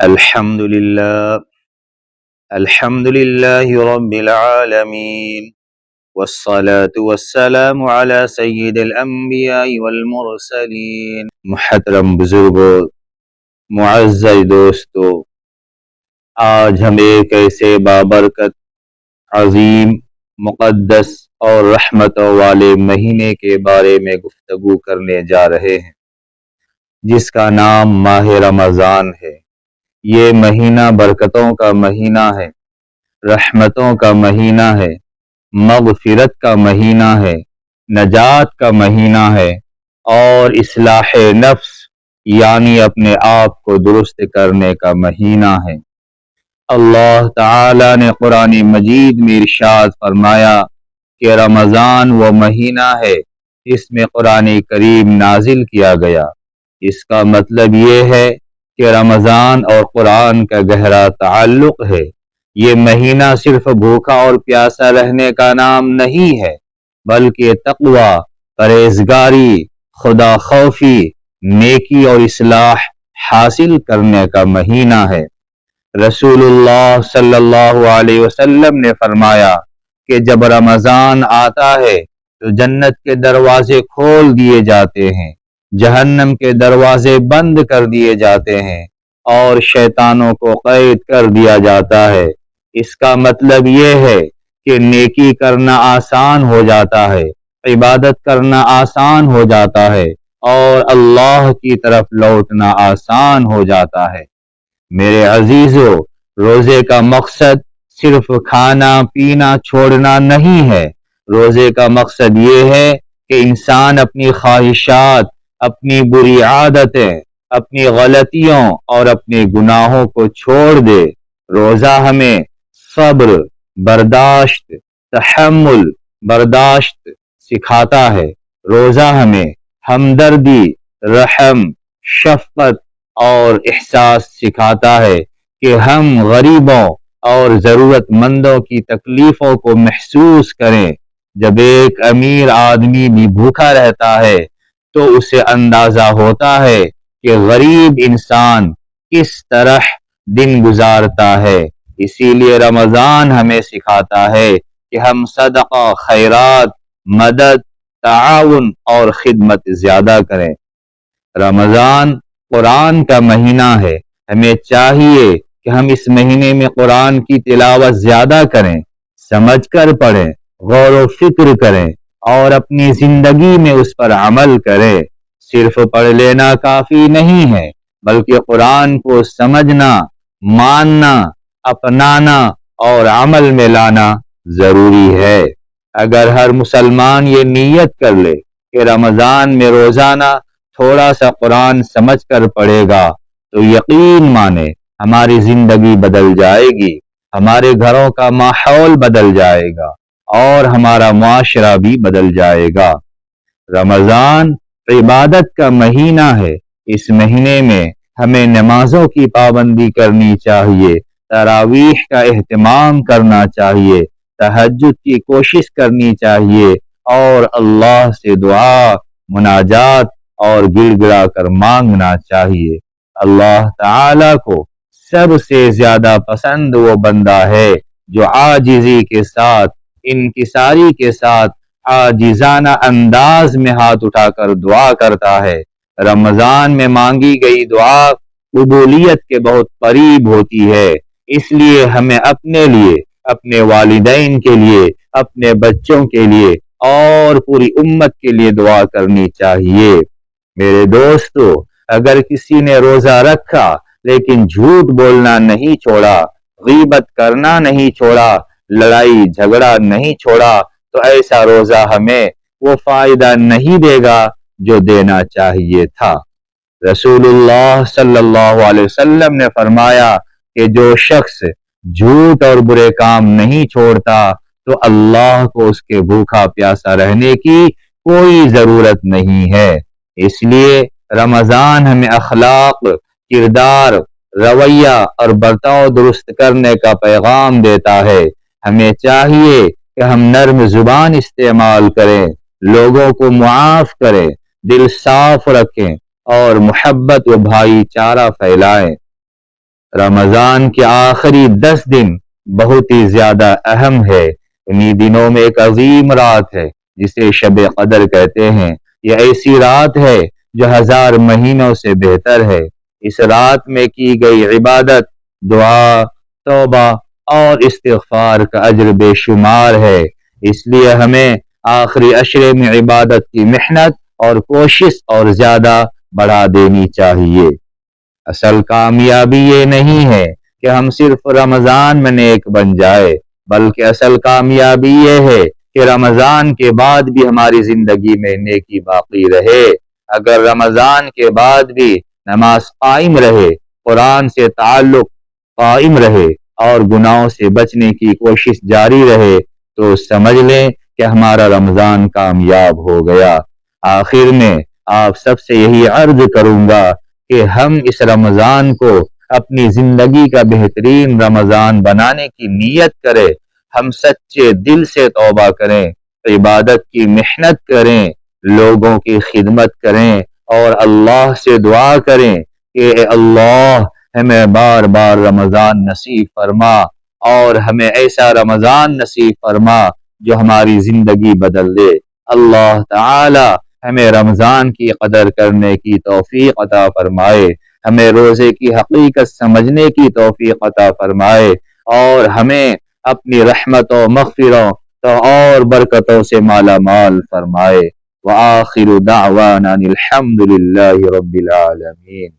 الحمد لله الحمد لله رب العالمين والصلاة والسلام على سید الانبیاء والمرسلین۔ محترم بزرگوں، معزز دوستو، آج ہم ایک ایسے بابرکت، عظیم، مقدس اور رحمتوں والے مہینے کے بارے میں گفتگو کرنے جا رہے ہیں، جس کا نام ماہ رمضان ہے۔ یہ مہینہ برکتوں کا مہینہ ہے، رحمتوں کا مہینہ ہے، مغفرت کا مہینہ ہے، نجات کا مہینہ ہے اور اصلاح نفس یعنی اپنے آپ کو درست کرنے کا مہینہ ہے۔ اللہ تعالی نے قرآن مجید میں ارشاد فرمایا کہ رمضان وہ مہینہ ہے جس میں قرآن کریم نازل کیا گیا۔ اس کا مطلب یہ ہے کہ رمضان اور قرآن کا گہرا تعلق ہے۔ یہ مہینہ صرف بھوکا اور پیاسا رہنے کا نام نہیں ہے، بلکہ تقوی، پرہیزگاری، خدا خوفی، نیکی اور اصلاح حاصل کرنے کا مہینہ ہے۔ رسول اللہ صلی اللہ علیہ وسلم نے فرمایا کہ جب رمضان آتا ہے تو جنت کے دروازے کھول دیے جاتے ہیں، جہنم کے دروازے بند کر دیے جاتے ہیں اور شیطانوں کو قید کر دیا جاتا ہے۔ اس کا مطلب یہ ہے کہ نیکی کرنا آسان ہو جاتا ہے، عبادت کرنا آسان ہو جاتا ہے اور اللہ کی طرف لوٹنا آسان ہو جاتا ہے۔ میرے عزیزو، روزے کا مقصد صرف کھانا پینا چھوڑنا نہیں ہے۔ روزے کا مقصد یہ ہے کہ انسان اپنی خواہشات، اپنی بری عادتیں، اپنی غلطیوں اور اپنے گناہوں کو چھوڑ دے۔ روزہ ہمیں صبر، برداشت، تحمل، برداشت سکھاتا ہے۔ روزہ ہمیں ہمدردی، رحم، شفقت اور احساس سکھاتا ہے کہ ہم غریبوں اور ضرورت مندوں کی تکلیفوں کو محسوس کریں۔ جب ایک امیر آدمی بھی بھوکا رہتا ہے تو اسے اندازہ ہوتا ہے کہ غریب انسان کس طرح دن گزارتا ہے۔ اسی لیے رمضان ہمیں سکھاتا ہے کہ ہم صدقہ، خیرات، مدد، تعاون اور خدمت زیادہ کریں۔ رمضان قرآن کا مہینہ ہے۔ ہمیں چاہیے کہ ہم اس مہینے میں قرآن کی تلاوت زیادہ کریں، سمجھ کر پڑھیں، غور و فکر کریں اور اپنی زندگی میں اس پر عمل کریں۔ صرف پڑھ لینا کافی نہیں ہے، بلکہ قرآن کو سمجھنا، ماننا، اپنانا اور عمل میں لانا ضروری ہے۔ اگر ہر مسلمان یہ نیت کر لے کہ رمضان میں روزانہ تھوڑا سا قرآن سمجھ کر پڑھے گا تو یقین مانے ہماری زندگی بدل جائے گی، ہمارے گھروں کا ماحول بدل جائے گا اور ہمارا معاشرہ بھی بدل جائے گا۔ رمضان عبادت کا مہینہ ہے۔ اس مہینے میں ہمیں نمازوں کی پابندی کرنی چاہیے، تراویح کا اہتمام کرنا چاہیے، تہجد کی کوشش کرنی چاہیے اور اللہ سے دعا، مناجات اور گڑ گڑا کر مانگنا چاہیے۔ اللہ تعالی کو سب سے زیادہ پسند وہ بندہ ہے جو عاجزی کے ساتھ، انکساری کے ساتھ، عاجزانہ انداز میں ہاتھ اٹھا کر دعا کرتا ہے۔ رمضان میں مانگی گئی دعا قبولیت کے بہت قریب ہوتی ہے۔ اس لیے ہمیں اپنے لیے، اپنے والدین کے لیے، اپنے بچوں کے لیے اور پوری امت کے لیے دعا کرنی چاہیے۔ میرے دوستو، اگر کسی نے روزہ رکھا لیکن جھوٹ بولنا نہیں چھوڑا، غیبت کرنا نہیں چھوڑا، لڑائی جھگڑا نہیں چھوڑا، تو ایسا روزہ ہمیں وہ فائدہ نہیں دے گا جو دینا چاہیے تھا۔ رسول اللہ صلی اللہ علیہ وسلم نے فرمایا کہ جو شخص جھوٹ اور برے کام نہیں چھوڑتا تو اللہ کو اس کے بھوکا پیاسا رہنے کی کوئی ضرورت نہیں ہے۔ اس لیے رمضان ہمیں اخلاق، کردار، رویہ اور برتاؤ درست کرنے کا پیغام دیتا ہے۔ ہمیں چاہیے کہ ہم نرم زبان استعمال کریں، لوگوں کو معاف کریں، دل صاف رکھیں اور محبت و بھائی چارہ پھیلائیں۔ رمضان کے آخری 10 دن بہت ہی زیادہ اہم ہے۔ انہی دنوں میں ایک عظیم رات ہے جسے شب قدر کہتے ہیں۔ یہ ایسی رات ہے جو 1000 مہینوں سے بہتر ہے۔ اس رات میں کی گئی عبادت، دعا، توبہ اور استغفار کا اجر بے شمار ہے۔ اس لیے ہمیں آخری عشرے میں عبادت کی محنت اور کوشش اور زیادہ بڑھا دینی چاہیے۔ اصل کامیابی یہ نہیں ہے کہ ہم صرف رمضان میں نیک بن جائے، بلکہ اصل کامیابی یہ ہے کہ رمضان کے بعد بھی ہماری زندگی میں نیکی باقی رہے۔ اگر رمضان کے بعد بھی نماز قائم رہے، قرآن سے تعلق قائم رہے اور گناہوں سے بچنے کی کوشش جاری رہے تو سمجھ لیں کہ ہمارا رمضان کامیاب ہو گیا۔ آخر میں آپ سب سے یہی عرض کروں گا کہ ہم اس رمضان کو اپنی زندگی کا بہترین رمضان بنانے کی نیت کریں۔ ہم سچے دل سے توبہ کریں، عبادت کی محنت کریں، لوگوں کی خدمت کریں اور اللہ سے دعا کریں کہ اے اللہ ہمیں بار بار رمضان نصیب فرما اور ہمیں ایسا رمضان نصیب فرما جو ہماری زندگی بدل دے۔ اللہ تعالی ہمیں رمضان کی قدر کرنے کی توفیق عطا فرمائے، ہمیں روزے کی حقیقت سمجھنے کی توفیق عطا فرمائے اور ہمیں اپنی رحمت و مغفرت اور برکتوں سے مالا مال فرمائے۔ وآخر دعوانا الحمد للہ رب العالمین۔